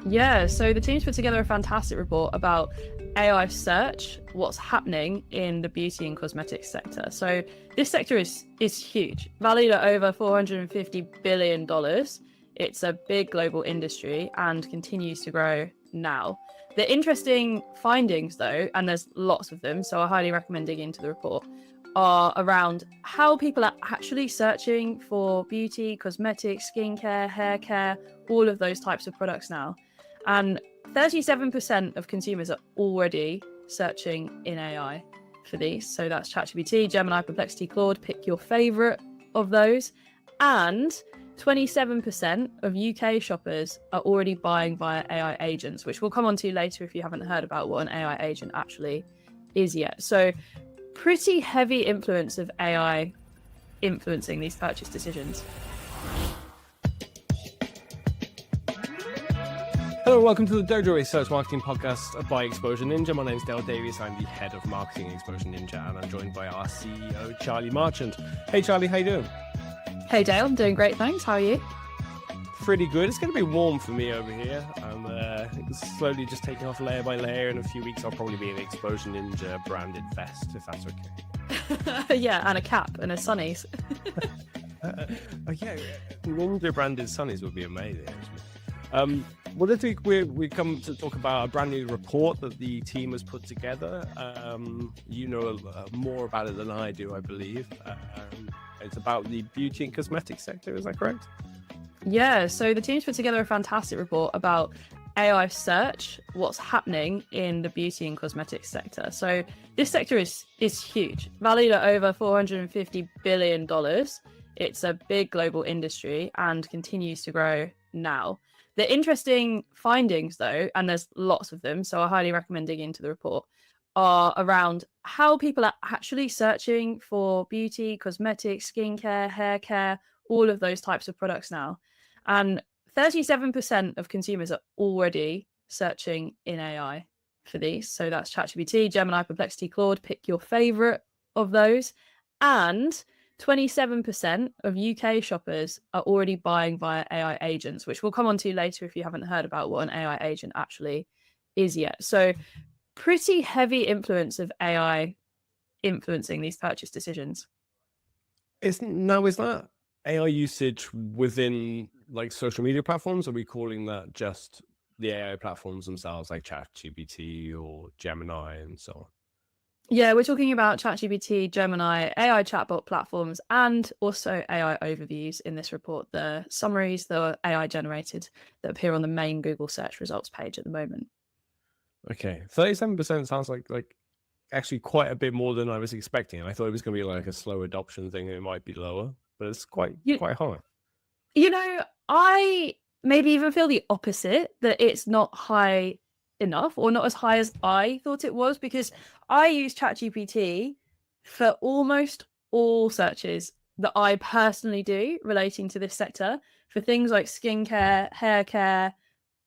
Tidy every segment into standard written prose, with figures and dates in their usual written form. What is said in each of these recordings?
Yeah, so the team's put together a fantastic report about AI search, what's happening in the beauty and cosmetics sector. So this sector is huge, valued at over $450 billion. It's a big global industry and continues to grow now. The interesting findings, though, and there's lots of them, so I highly recommend digging into the report, are around how people are actually searching for beauty, cosmetics, skincare, hair care, all of those types of products now. And 37% of consumers are already searching in AI for these. So that's ChatGPT, Gemini, Perplexity, Claude, pick your favorite of those. And 27% of UK shoppers are already buying via AI agents, which we'll come on to later if you haven't heard about what an AI agent actually is yet. So pretty heavy influence of AI influencing these purchase decisions. Hello, welcome to the Dojo Research Marketing Podcast by Exposure Ninja. My name is Dale Davies. I'm the head of marketing at Exposure Ninja, and I'm joined by our CEO, Charlie Marchant. Hey, Charlie, how you doing? Hey, Dale, I'm doing great, thanks. How are you? Pretty good. It's going to be warm for me over here. I'm slowly just taking off layer by layer. In a few weeks, I'll probably be in an Exposure Ninja branded vest, if that's okay. Yeah, and a cap and a sunnies. Yeah, Ninja branded sunnies would be amazing, actually. Well, this week we come to talk about a brand new report that the team has put together. You know more about it than I do, I believe. It's about the beauty and cosmetics sector, is that correct? Yeah, so the team's put together a fantastic report about AI search, what's happening in the beauty and cosmetics sector. So this sector is huge, valued at over $450 billion. It's a big global industry and continues to grow now. The interesting findings, though, and there's lots of them, so I highly recommend digging into the report, are around how people are actually searching for beauty, cosmetics, skincare, hair care, all of those types of products now. And 37% of consumers are already searching in AI for these. So that's ChatGPT, Gemini, Perplexity, Claude, pick your favorite of those. And 27% of UK shoppers are already buying via AI agents, which we'll come on to later if you haven't heard about what an AI agent actually is yet. So pretty heavy influence of AI influencing these purchase decisions. Is that AI usage within like social media platforms? Are we calling that just the AI platforms themselves, like ChatGPT or Gemini and so on? Yeah, we're talking about ChatGPT, Gemini, AI chatbot platforms, and also AI overviews in this report. The summaries that are AI generated that appear on the main Google search results page at the moment. Okay, 37% sounds like actually quite a bit more than I was expecting. I thought it was going to be like a slow adoption thing. It might be lower, but it's quite high. You know, I maybe even feel the opposite, that it's not high enough or not as high as I thought it was, because I use ChatGPT for almost all searches that I personally do relating to this sector, for things like skincare, hair care,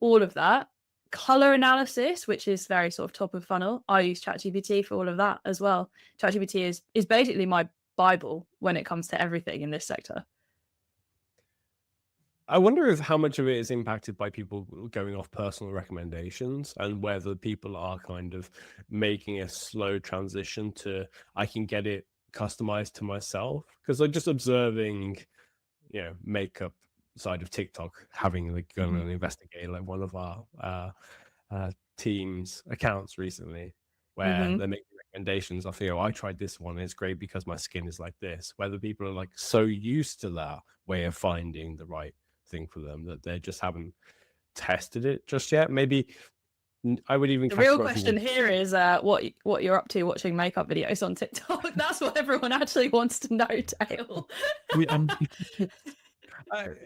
all of that. Color analysis, which is very sort of top of funnel, I use ChatGPT for all of that as well. ChatGPT is basically my Bible when it comes to everything in this sector. I wonder if how much of it is impacted by people going off personal recommendations, and whether people are kind of making a slow transition to, I can get it customized to myself. Because I'm just observing, makeup side of TikTok, having like gone and investigated like one of our team's accounts recently, where they're making recommendations. I feel, I tried this one, it's great because my skin is like this. Whether people are like so used to that way of finding the right thing for them that they just haven't tested it just yet. Maybe I would even. The real question here is what you're up to watching makeup videos on TikTok. That's what everyone actually wants to know, Dale.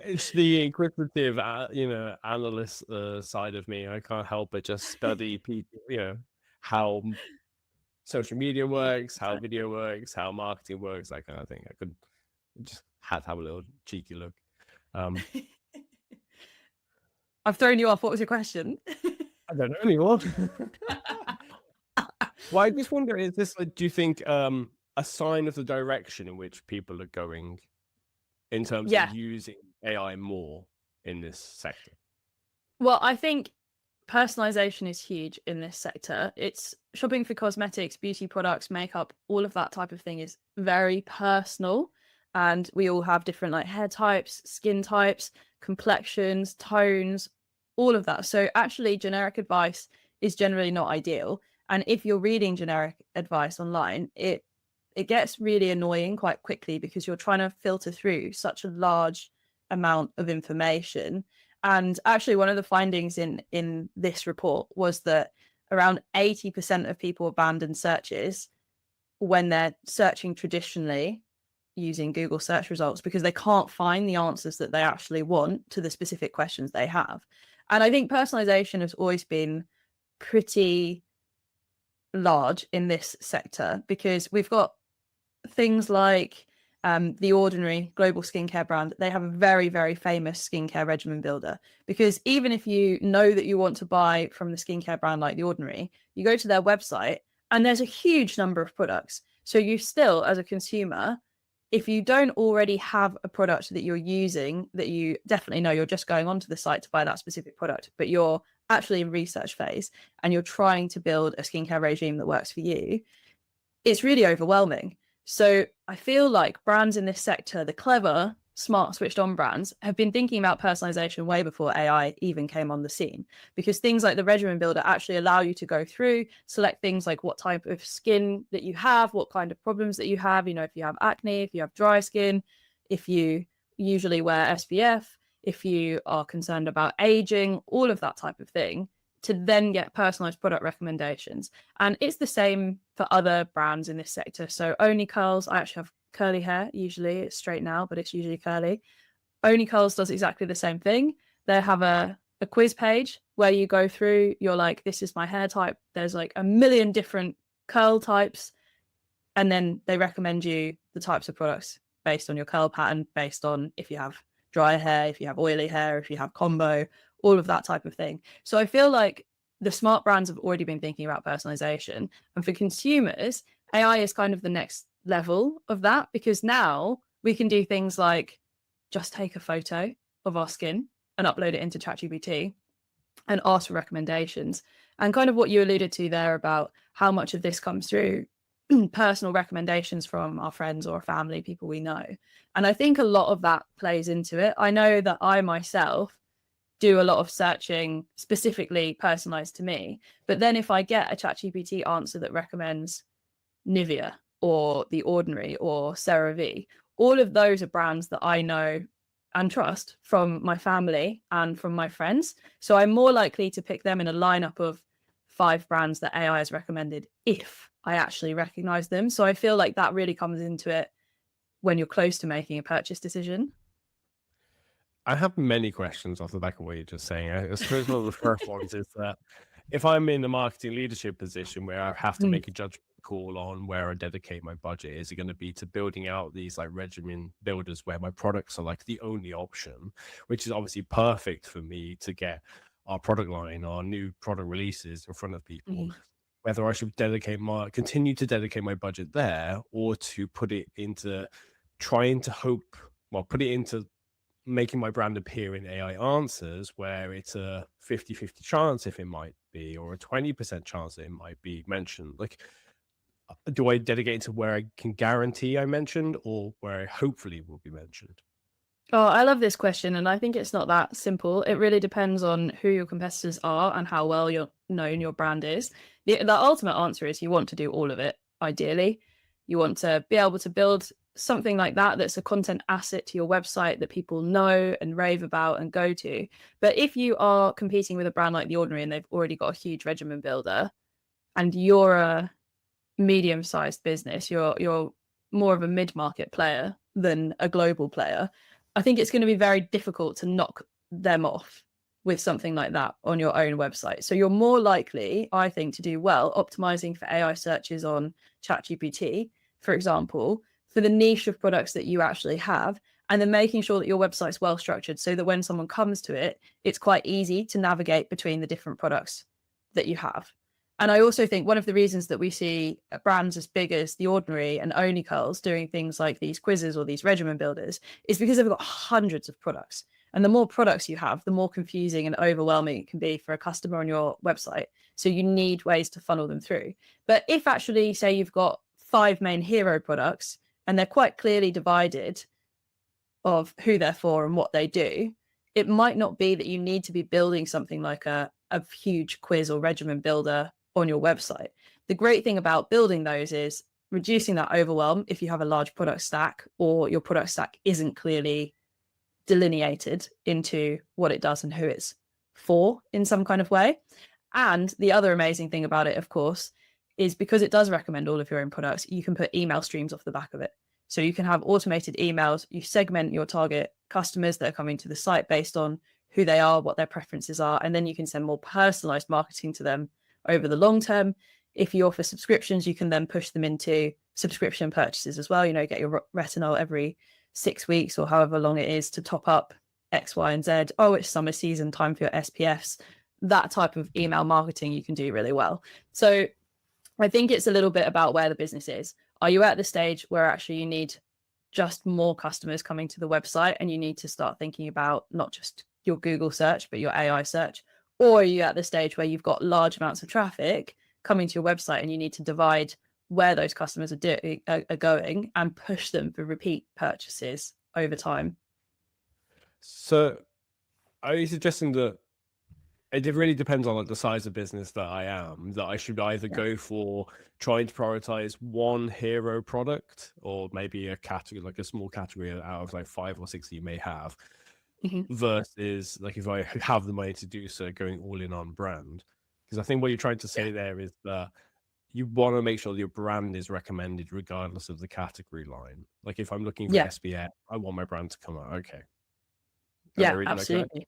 It's the inquisitive, analyst side of me. I can't help but just study people, how social media works, how video works, how marketing works, that kind of thing. I could just had to have a little cheeky look. I've thrown you off. What was your question? I don't know anymore. Well, I just wonder, is this, do you think, a sign of the direction in which people are going in terms of using AI more in this sector? Well, I think personalization is huge in this sector. It's shopping for cosmetics, beauty products, makeup, all of that type of thing is very personal. And we all have different like hair types, skin types, complexions, tones, all of that. So actually generic advice is generally not ideal. And if you're reading generic advice online, it gets really annoying quite quickly because you're trying to filter through such a large amount of information. And actually, one of the findings in this report was that around 80% of people abandon searches when they're searching traditionally using Google search results because they can't find the answers that they actually want to the specific questions they have. And I think personalization has always been pretty large in this sector because we've got things like The Ordinary global skincare brand. They have a very, very famous skincare regimen builder because even if you know that you want to buy from the skincare brand like The Ordinary, you go to their website and there's a huge number of products. So you still, as a consumer, if you don't already have a product that you're using that you definitely know, you're just going onto the site to buy that specific product, but you're actually in research phase and you're trying to build a skincare regime that works for you, it's really overwhelming. So I feel like brands in this sector, the clever, smart, switched on brands, have been thinking about personalization way before AI even came on the scene, because things like the regimen builder actually allow you to go through, select things like what type of skin that you have, what kind of problems that you have, if you have acne, if you have dry skin, if you usually wear SPF, if you are concerned about aging, all of that type of thing, to then get personalized product recommendations. And it's the same for other brands in this sector. So Only Curls, I actually have curly hair. Usually it's straight now, but it's usually curly. Only Curls does exactly the same thing. They have a quiz page where you go through, you're like, this is my hair type. There's like a million different curl types. And then they recommend you the types of products based on your curl pattern, based on if you have dry hair, if you have oily hair, if you have combo, all of that type of thing. So I feel like the smart brands have already been thinking about personalization. And for consumers, AI is kind of the next level of that, because now we can do things like just take a photo of our skin and upload it into ChatGPT and ask for recommendations. And kind of what you alluded to there about how much of this comes through personal recommendations from our friends or family, people we know. And I think a lot of that plays into it. I know that I myself do a lot of searching specifically personalized to me. But then if I get a ChatGPT answer that recommends Nivea or The Ordinary or CeraVe, all of those are brands that I know and trust from my family and from my friends. So I'm more likely to pick them in a lineup of 5 brands that AI has recommended if I actually recognize them. So I feel like that really comes into it when you're close to making a purchase decision. I have many questions off the back of what you're just saying. I suppose one of the first ones is that if I'm in a marketing leadership position where I have to make a judgment call on where I dedicate my budget, is it going to be to building out these like regimen builders where my products are like the only option, which is obviously perfect for me to get our product line, our new product releases in front of people. Whether I should continue to dedicate my budget there, or to put it into making my brand appear in AI answers, where it's a 50-50 chance if it might be, or a 20% chance that it might be mentioned. Like, do I dedicate to where I can guarantee I mentioned, or where I hopefully will be mentioned? Oh, I love this question, and I think it's not that simple. It really depends on who your competitors are and how well you're known your brand is. The ultimate answer is you want to do all of it, ideally. You want to be able to build something like that that's a content asset to your website that people know and rave about and go to. But if you are competing with a brand like The Ordinary and they've already got a huge regimen builder, and you're a medium-sized business, you're more of a mid-market player than a global player, I think it's going to be very difficult to knock them off with something like that on your own website. So you're more likely, I think, to do well optimizing for AI searches on ChatGPT, for example, for the niche of products that you actually have, and then making sure that your website's well structured so that when someone comes to it, it's quite easy to navigate between the different products that you have. And I also think one of the reasons that we see brands as big as The Ordinary and Only Curls doing things like these quizzes or these regimen builders is because they've got hundreds of products. And the more products you have, the more confusing and overwhelming it can be for a customer on your website. So you need ways to funnel them through. But if actually, say you've got 5 main hero products and they're quite clearly divided of who they're for and what they do, it might not be that you need to be building something like a huge quiz or regimen builder on your website. The great thing about building those is reducing that overwhelm if you have a large product stack or your product stack isn't clearly delineated into what it does and who it's for in some kind of way. And the other amazing thing about it, of course, is because it does recommend all of your own products, you can put email streams off the back of it. So you can have automated emails, you segment your target customers that are coming to the site based on who they are, what their preferences are, and then you can send more personalized marketing to them over the long term. If you offer subscriptions, you can then push them into subscription purchases as well. Get your retinol every 6 weeks or however long it is to top up X, Y, and Z. Oh, it's summer season, time for your SPFs. That type of email marketing you can do really well. So I think it's a little bit about where the business is. Are you at the stage where actually you need just more customers coming to the website and you need to start thinking about not just your Google search, but your AI search? Or are you at the stage where you've got large amounts of traffic coming to your website and you need to divide where those customers are going and push them for repeat purchases over time? So are you suggesting that it really depends on the size of business that I am, that I should either go for trying to prioritize one hero product or maybe a category, like a small category out of like 5 or 6 that you may have, versus like if I have the money to do so, going all in on brand? Because I think what you're trying to say there is that you want to make sure that your brand is recommended regardless of the category line. Like if I'm looking for SPF, I want my brand to come out. Okay. Yeah, absolutely. Okay?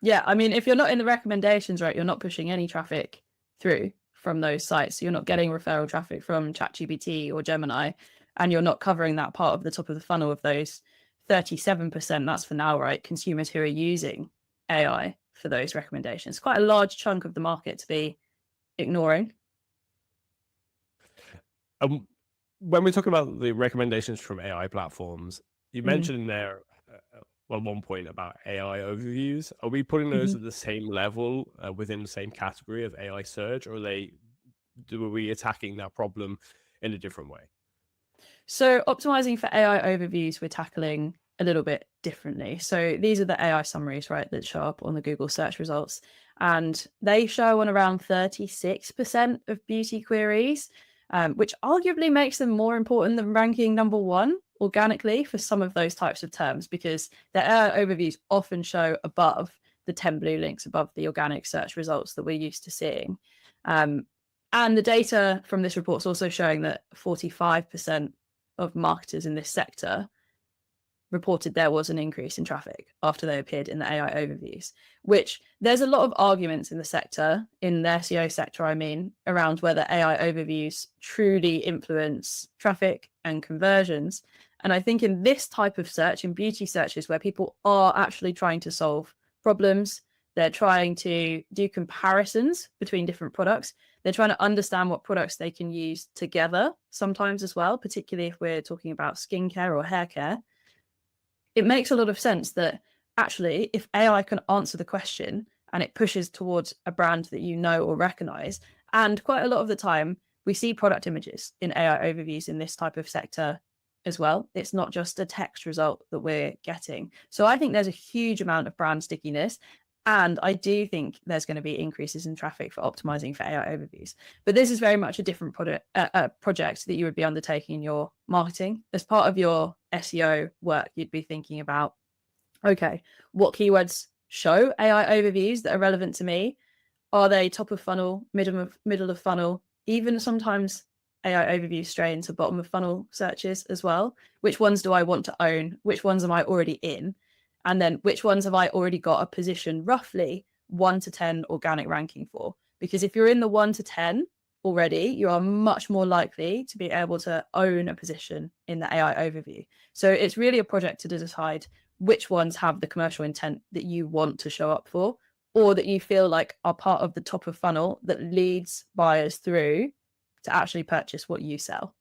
Yeah, I mean, if you're not in the recommendations, right, you're not pushing any traffic through from those sites. So you're not getting referral traffic from ChatGPT or Gemini, and you're not covering that part of the top of the funnel of those 37%. That's for now, right? Consumers who are using AI for those recommendations. Quite a large chunk of the market to be ignoring. When we're talking about the recommendations from AI platforms, you mentioned in there at one point about AI overviews. Are we putting those at the same level within the same category of AI search, or are we attacking that problem in a different way? So optimizing for AI overviews, we're tackling a little bit differently. So these are the AI summaries, right, that show up on the Google search results. And they show on around 36% of beauty queries, which arguably makes them more important than ranking number 1 organically for some of those types of terms, because the AI overviews often show above the 10 blue links above the organic search results that we're used to seeing. And the data from this report is also showing that 45% of marketers in this sector reported there was an increase in traffic after they appeared in the AI overviews, which there's a lot of arguments in the sector, in the SEO sector, I mean, around whether AI overviews truly influence traffic and conversions. And I think in this type of search, in beauty searches, where people are actually trying to solve problems, they're trying to do comparisons between different products. They're trying to understand what products they can use together sometimes as well, particularly if we're talking about skincare or hair care. It makes a lot of sense that actually, if AI can answer the question and it pushes towards a brand that you know or recognize, and quite a lot of the time we see product images in AI overviews in this type of sector as well. It's not just a text result that we're getting. So I think there's a huge amount of brand stickiness. And I do think there's going to be increases in traffic for optimizing for AI overviews. But this is very much a different project that you would be undertaking in your marketing. As part of your SEO work, you'd be thinking about, okay, what keywords show AI overviews that are relevant to me? Are they top of funnel, middle of funnel? Even sometimes AI overviews stray into bottom of funnel searches as well. Which ones do I want to own? Which ones am I already in? And then which ones have I already got a position roughly 1 to 10 organic ranking for? Because if you're in the 1 to 10 already, you are much more likely to be able to own a position in the AI overview. So it's really a project to decide which ones have the commercial intent that you want to show up for, or that you feel like are part of the top of funnel that leads buyers through to actually purchase what you sell.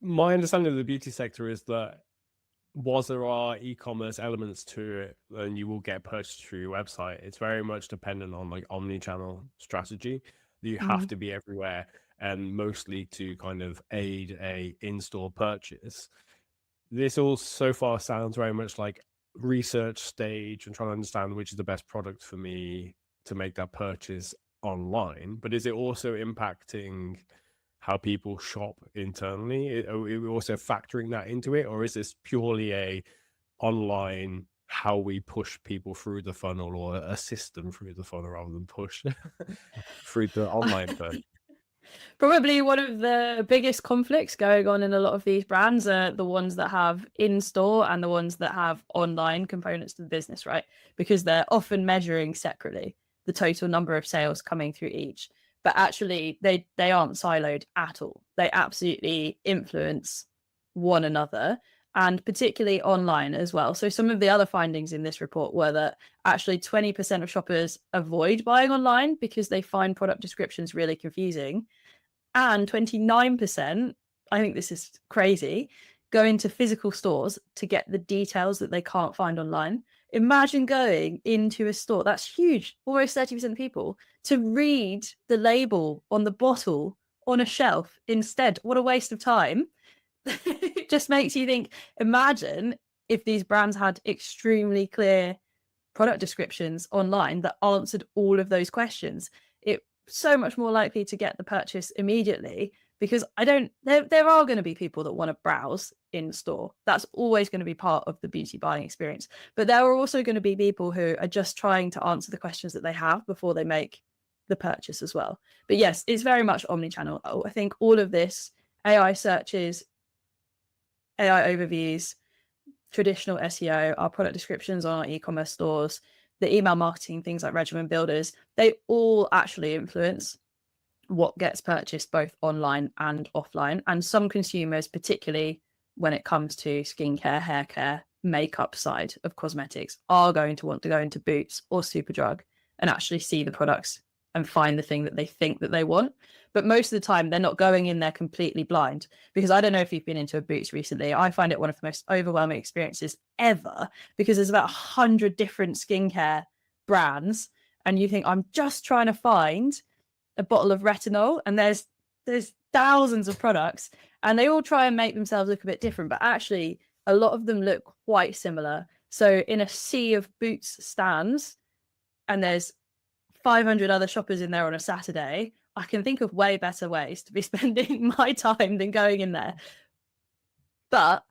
My understanding of the beauty sector is that was there are e-commerce elements to it, then you will get purchased through your website. It's very much dependent on like omni-channel strategy. You have to be everywhere, and mostly to kind of aid a in-store purchase. This all so far sounds very much like research stage and trying to understand which is the best product for me to make that purchase online. But is it also impacting how people shop internally? Are we also factoring that into it, or is this purely a online how we push people through the funnel, or a system through the funnel rather than push through the online purchase? Probably one of the biggest conflicts going on in a lot of these brands are the ones that have in-store and the ones that have online components to the business, right? Because they're often measuring separately the total number of sales coming through each. But actually, they aren't siloed at all. They absolutely influence one another, and particularly online as well. So some of the other findings in this report were that actually 20% of shoppers avoid buying online because they find product descriptions really confusing. And 29%, I think this is crazy, go into physical stores to get the details that they can't find online. Imagine going into a store, that's huge, almost 30% of people, to read the label on the bottle on a shelf instead. What a waste of time. It just makes you think, imagine if these brands had extremely clear product descriptions online that answered all of those questions. It so much more likely to get the purchase immediately, because there are going to be people that want to browse in store. That's always going to be part of the beauty buying experience. But there are also going to be people who are just trying to answer the questions that they have before they make the purchase as well. But yes, it's very much omni-channel. I think all of this, AI searches, AI overviews, traditional SEO, our product descriptions on our e-commerce stores, the email marketing, things like regimen builders, they all actually influence what gets purchased both online and offline. And some consumers, particularly when it comes to skincare, hair care, makeup side of cosmetics, are going to want to go into Boots or Superdrug and actually see the products and find the thing that they think that they want. But most of the time, they're not going in there completely blind, because I don't know if you've been into a Boots recently. I find it one of the most overwhelming experiences ever, because there's about 100 different skincare brands, and you think, I'm just trying to find a bottle of retinol, and there's thousands of products, and they all try and make themselves look a bit different, but actually a lot of them look quite similar. So in a sea of Boots stands, and there's 500 other shoppers in there on a Saturday, I can think of way better ways to be spending my time than going in there. But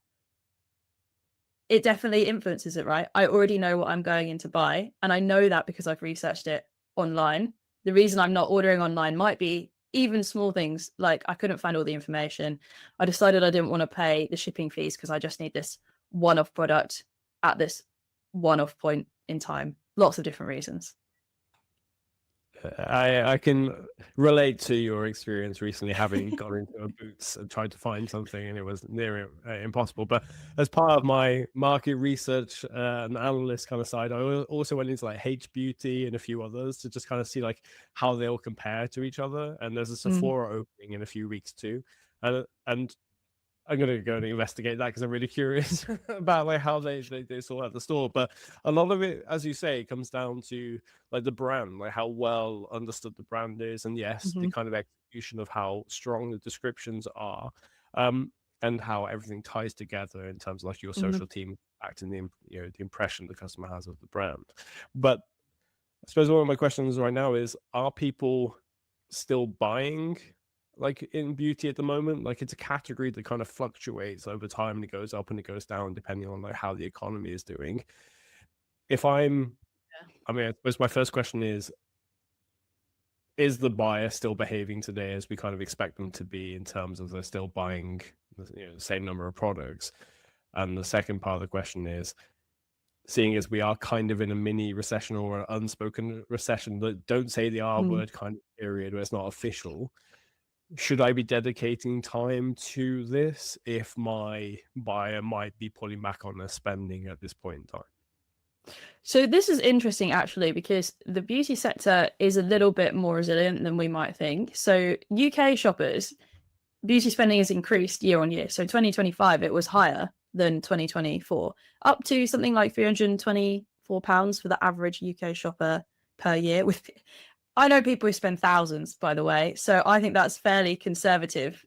it definitely influences it, right? I already know what I'm going in to buy, and I know that because I've researched it online. The reason I'm not ordering online might be even small things, like I couldn't find all the information. I decided I didn't want to pay the shipping fees because I just need this one-off product at this one-off point in time. Lots of different reasons. I can relate to your experience recently, having gone into a Boots and tried to find something, and it was near impossible. But as part of my market research and analyst kind of side, I also went into like H Beauty and a few others to just kind of see like how they all compare to each other. And there's a Sephora opening in a few weeks too, and I'm going to go and investigate that because I'm really curious about like how they sort out the store. But a lot of it, as you say, comes down to like the brand, like how well understood the brand is, and yes, the kind of execution of how strong the descriptions are, and how everything ties together in terms of like your social team acting the impression the customer has of the brand. But I suppose one of my questions right now is: are people still buying like in beauty at the moment? Like, it's a category that kind of fluctuates over time, and it goes up and it goes down depending on like how the economy is doing. I mean, I suppose my first question is the buyer still behaving today as we kind of expect them to be, in terms of they're still buying the same number of products? And the second part of the question is, seeing as we are kind of in a mini recession or an unspoken recession, that don't say the R word kind of period where it's not official, should I be dedicating time to this if my buyer might be pulling back on their spending at this point in time? So this is interesting, actually, because the beauty sector is a little bit more resilient than we might think. So UK shoppers, beauty spending has increased year on year. So 2025, it was higher than 2024, up to something like £324 for the average UK shopper per year. With, I know people who spend thousands, by the way, so I think that's fairly conservative,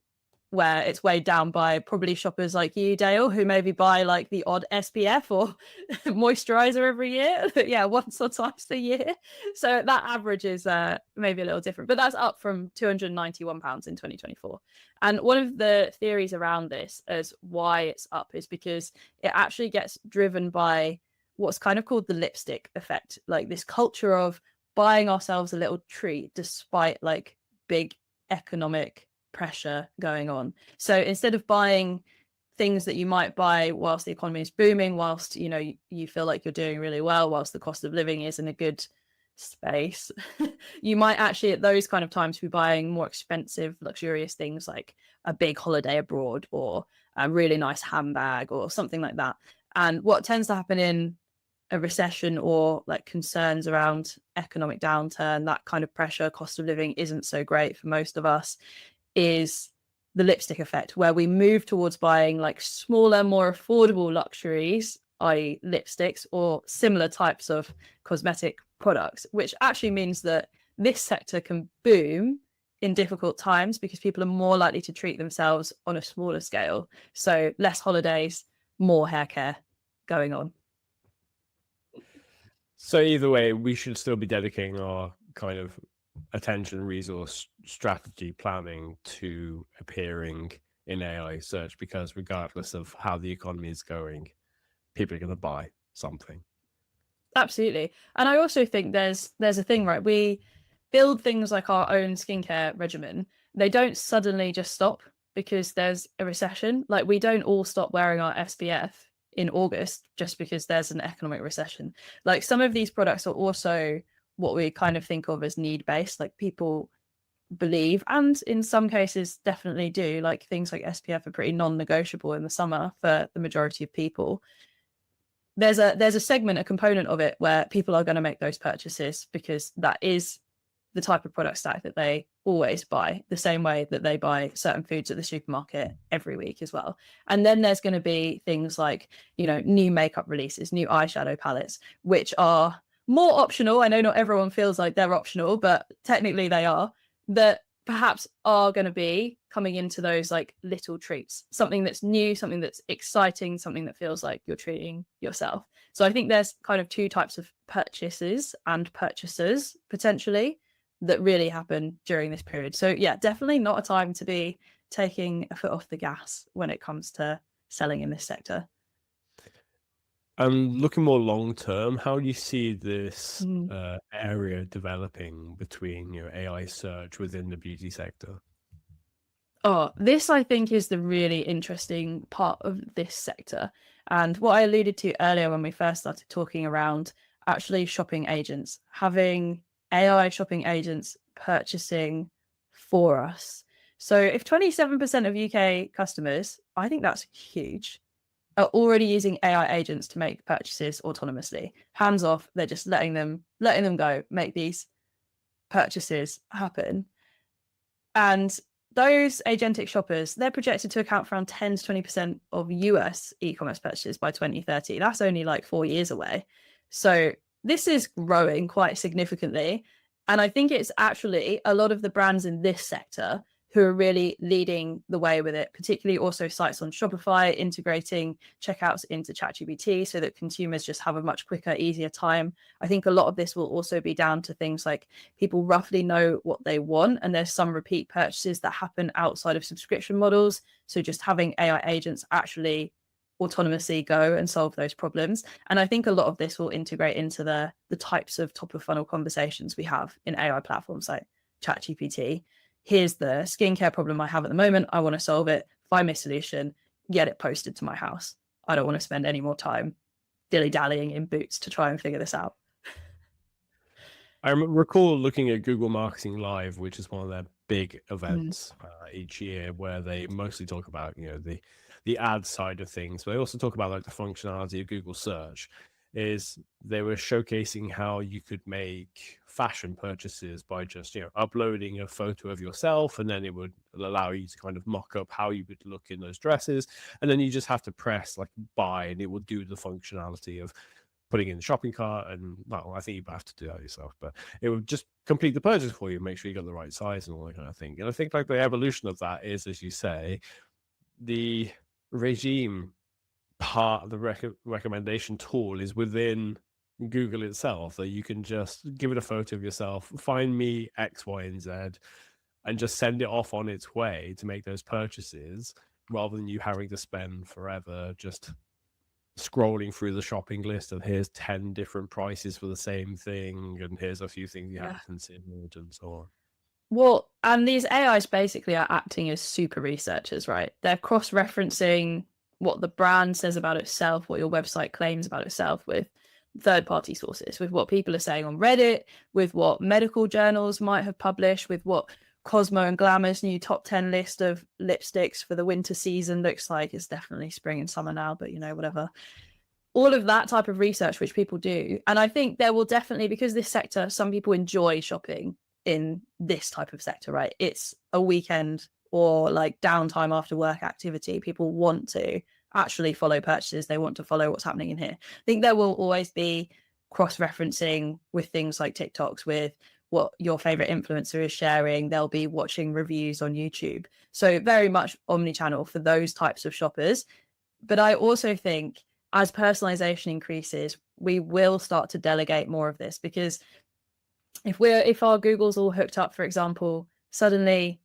where it's weighed down by probably shoppers like you, Dale, who maybe buy like the odd SPF or moisturizer every year. Yeah, once or twice a year. So that average is maybe a little different, but that's up from £291 in 2024. And one of the theories around this as why it's up is because it actually gets driven by what's kind of called the lipstick effect, like this culture of buying ourselves a little treat despite like big economic pressure going on. So instead of buying things that you might buy whilst the economy is booming, whilst you feel like you're doing really well, whilst the cost of living is in a good space, you might actually at those kind of times be buying more expensive, luxurious things like a big holiday abroad or a really nice handbag or something like that. And what tends to happen in a recession or like concerns around economic downturn, that kind of pressure, cost of living isn't so great for most of us, is the lipstick effect, where we move towards buying like smaller, more affordable luxuries, i.e. lipsticks or similar types of cosmetic products, which actually means that this sector can boom in difficult times because people are more likely to treat themselves on a smaller scale. So less holidays, more hair care going on. So either way, we should still be dedicating our kind of attention, resource, strategy, planning to appearing in AI search, because regardless of how the economy is going, people are going to buy something. Absolutely. And I also think there's a thing, right? We build things like our own skincare regimen. They don't suddenly just stop because there's a recession. Like we don't all stop wearing our SPF in August just because there's an economic recession. Like some of these products are also what we kind of think of as need-based, like people believe, and in some cases definitely do, like things like SPF are pretty non-negotiable in the summer for the majority of people. There's a segment, a component of it where people are going to make those purchases because that is the type of product stack that they always buy, the same way that they buy certain foods at the supermarket every week as well. And then there's going to be things like, new makeup releases, new eyeshadow palettes, which are more optional. I know not everyone feels like they're optional, but technically they are, that perhaps are going to be coming into those like little treats, something that's new, something that's exciting, something that feels like you're treating yourself. So I think there's kind of two types of purchases and purchasers potentially that really happen during this period. So yeah, definitely not a time to be taking a foot off the gas when it comes to selling in this sector. And looking more long term, how do you see this area developing between AI search within the beauty sector? Oh, this I think is the really interesting part of this sector. And what I alluded to earlier when we first started talking around actually shopping agents, having AI shopping agents purchasing for us. So if 27% of UK customers, I think that's huge, are already using AI agents to make purchases autonomously, hands off, they're just letting them go, make these purchases happen. And those agentic shoppers, they're projected to account for around 10 to 20% of US e-commerce purchases by 2030. That's only like 4 years away. So this is growing quite significantly. And I think it's actually a lot of the brands in this sector who are really leading the way with it, particularly also sites on Shopify, integrating checkouts into ChatGPT so that consumers just have a much quicker, easier time. I think a lot of this will also be down to things like people roughly know what they want, and there's some repeat purchases that happen outside of subscription models. So just having AI agents actually autonomously go and solve those problems. And I think a lot of this will integrate into the types of top of funnel conversations we have in AI platforms like ChatGPT. Here's the skincare problem I have at the moment. I want to solve it, find my solution, get it posted to my house. I don't want to spend any more time dilly-dallying in Boots to try and figure this out. I recall looking at Google Marketing Live, which is one of their big events each year, where they mostly talk about the ad side of things, but they also talk about like the functionality of Google search. is they were showcasing how you could make fashion purchases by just, uploading a photo of yourself, and then it would allow you to kind of mock up how you would look in those dresses. And then you just have to press like buy, and it will do the functionality of putting in the shopping cart. And well, I think you have to do that yourself, but it would just complete the purchase for you, make sure you got the right size and all that kind of thing. And I think like the evolution of that is, as you say, the regime part of the recommendation tool is within Google itself, that you can just give it a photo of yourself, find me X, Y, and Z, and just send it off on its way to make those purchases, rather than you having to spend forever just scrolling through the shopping list of here's 10 different prices for the same thing, and here's a few things you haven't considered, and so on. Well, and these AIs basically are acting as super researchers, right? They're cross-referencing what the brand says about itself, what your website claims about itself, with third-party sources, with what people are saying on Reddit, with what medical journals might have published, with what Cosmo and Glamour's new top 10 list of lipsticks for the winter season looks like. It's definitely spring and summer now, but whatever. All of that type of research which people do. And I think there will definitely, because this sector, some people enjoy shopping in this type of sector, right? It's a weekend or like downtime after work activity. People want to actually follow purchases. They want to follow what's happening in here. I think there will always be cross-referencing with things like TikToks, with what your favorite influencer is sharing. They'll be watching reviews on YouTube. So very much omni-channel for those types of shoppers. But I also think as personalization increases, we will start to delegate more of this, because if our Google's all hooked up, for example, suddenly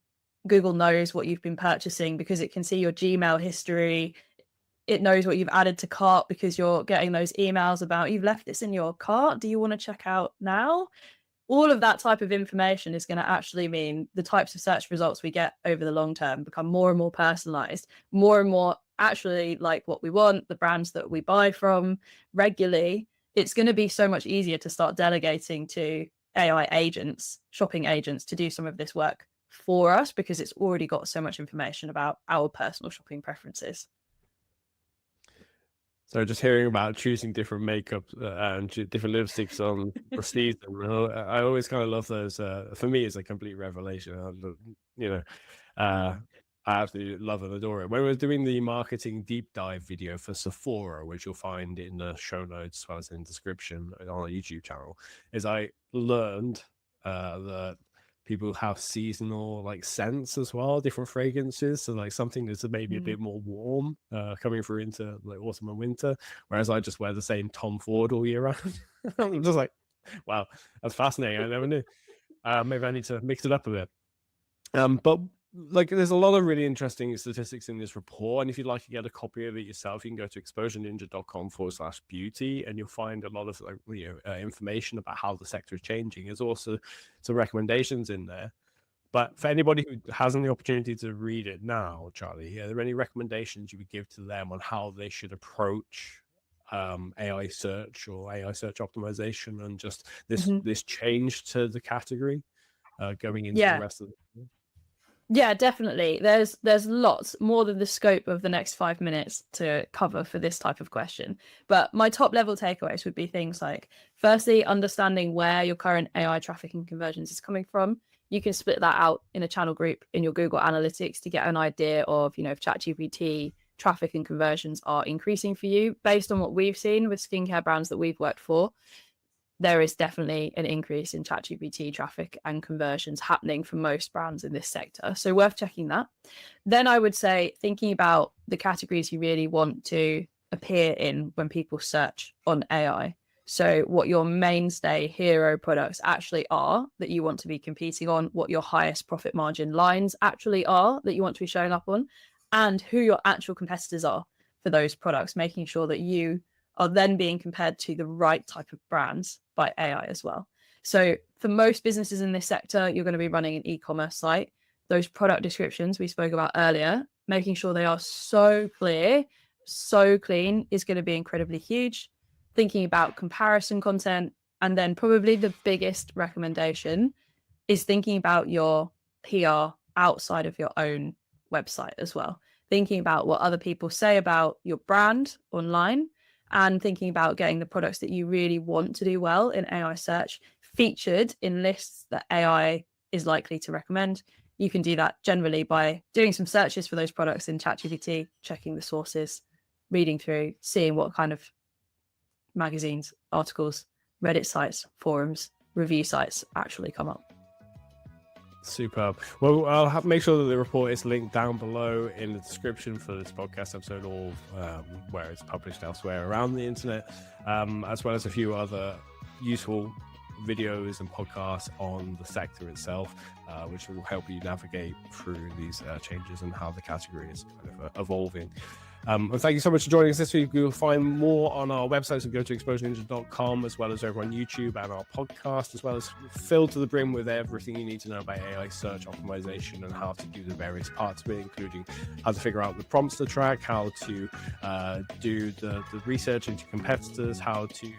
Google knows what you've been purchasing because it can see your Gmail history. It knows what you've added to cart because you're getting those emails about you've left this in your cart. Do you want to check out now? All of that type of information is going to actually mean the types of search results we get over the long term become more and more personalized, more and more actually like what we want, the brands that we buy from regularly. It's going to be so much easier to start delegating to AI agents, shopping agents, to do some of this work for us, because it's already got so much information about our personal shopping preferences. So just hearing about choosing different makeup and different lipsticks on the season, I always kind of love those. For me, it's a complete revelation. I absolutely love and adore it. When we were doing the marketing deep dive video for Sephora, which you'll find in the show notes as well as in the description on our YouTube channel, is I learned that people have seasonal like scents as well, different fragrances. So like something that's maybe a bit more warm coming through into like autumn and winter, whereas I just wear the same Tom Ford all year round. I'm just like, wow, that's fascinating. I never knew. Maybe I need to mix it up a bit. But like there's a lot of really interesting statistics in this report, and if you'd like to get a copy of it yourself, you can go to exposureninja.com/beauty, and you'll find a lot of information about how the sector is changing. There's also some recommendations in there. But for anybody who hasn't the opportunity to read it now, Charlie, are there any recommendations you would give to them on how they should approach AI search or AI search optimization, and just this change to the category going into the rest of the year? Yeah, definitely. There's lots more than the scope of the next 5 minutes to cover for this type of question. But my top level takeaways would be things like, firstly, understanding where your current AI traffic and conversions is coming from. You can split that out in a channel group in your Google Analytics to get an idea of, if ChatGPT traffic and conversions are increasing for you. Based on what we've seen with skincare brands that we've worked for, there is definitely an increase in ChatGPT traffic and conversions happening for most brands in this sector. So worth checking that. Then I would say thinking about the categories you really want to appear in when people search on AI. So what your mainstay hero products actually are that you want to be competing on, what your highest profit margin lines actually are that you want to be showing up on, and who your actual competitors are for those products, making sure that you are then being compared to the right type of brands by AI as well. So for most businesses in this sector, you're going to be running an e-commerce site. Those product descriptions we spoke about earlier, making sure they are so clear, so clean, is going to be incredibly huge. Thinking about comparison content, and then probably the biggest recommendation is thinking about your PR outside of your own website as well. Thinking about what other people say about your brand online, and thinking about getting the products that you really want to do well in AI search featured in lists that AI is likely to recommend. You can do that generally by doing some searches for those products in ChatGPT, checking the sources, reading through, seeing what kind of magazines, articles, Reddit sites, forums, review sites actually come up. Superb. Well, I'll make sure that the report is linked down below in the description for this podcast episode, or where it's published elsewhere around the internet, as well as a few other useful videos and podcasts on the sector itself, which will help you navigate through these changes and how the category is kind of evolving. And thank you so much for joining us this week. You'll find more on our website, so go to exposureninja.com, as well as over on YouTube and our podcast, as well as filled to the brim with everything you need to know about AI search optimization and how to do the various parts of it, including how to figure out the prompts to track, how to do the research into competitors, how to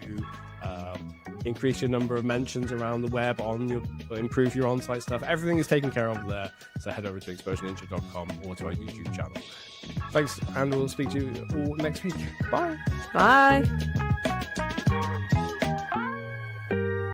increase your number of mentions around the web, improve your on-site stuff. Everything is taken care of there. So head over to exposureninja.com or to our YouTube channel. Thanks, and we'll speak to you all next week. Bye. Bye.